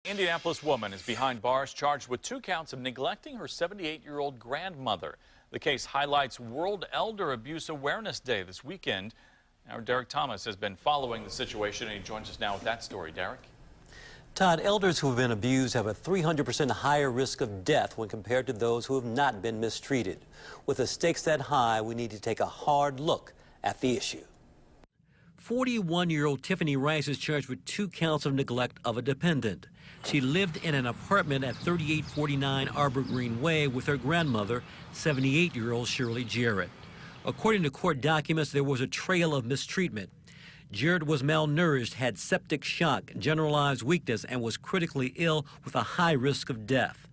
Indianapolis woman is behind bars charged with 2 counts of neglecting her 78-year-old grandmother. The case highlights World Elder Abuse Awareness Day this weekend. Our Derek Thomas has been following the situation, and he joins us now with that story. Derek? Todd, elders who have been abused have a 300% higher risk of death when compared to those who have not been mistreated. With the stakes that high, we need to take a hard look at the issue. 41-year-old Tiffany Rice is charged with 2 counts of neglect of a dependent. She lived in an apartment at 3849 Arbor Green Way with her grandmother, 78-year-old Shirley Jarrett. According to court documents, there was a trail of mistreatment. Jarrett was malnourished, had septic shock, generalized weakness, and was critically ill with a high risk of death.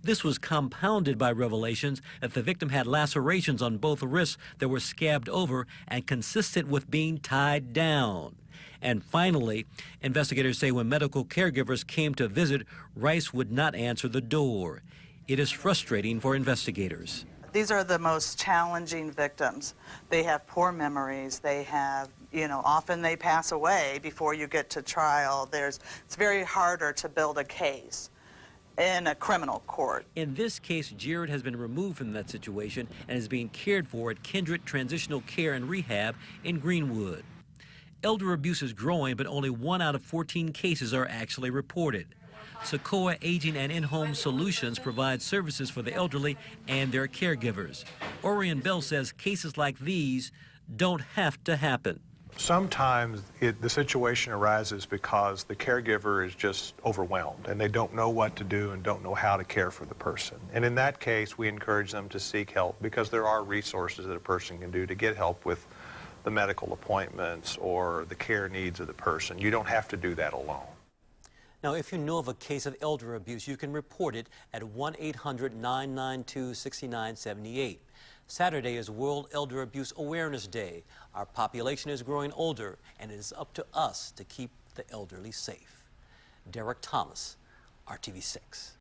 This was compounded by revelations that the victim had lacerations on both wrists that were scabbed over and consistent with being tied down. And finally, investigators say when medical caregivers came to visit, Rice would not answer the door. It is frustrating for investigators. These are the most challenging victims. They have poor memories. They have, often they pass away before you get to trial. It's very harder to build a case in a criminal court. In this case, Jarrett has been removed from that situation and is being cared for at Kindred Transitional Care and Rehab in Greenwood. Elder abuse is growing, but only 1 out of 14 cases are actually reported. Sequoia Aging and In-Home Solutions provides services for the elderly and their caregivers. Orion Bell says cases like these don't have to happen. Sometimes the situation arises because the caregiver is just overwhelmed and they don't know what to do and don't know how to care for the person. And in that case, we encourage them to seek help because there are resources that a person can do to get help with the medical appointments or the care needs of the person. You don't have to do that alone. Now, if you know of a case of elder abuse, you can report it at 1-800-992-6978. Saturday is World Elder Abuse Awareness Day. Our population is growing older, and it is up to us to keep the elderly safe. Derek Thomas, RTV6.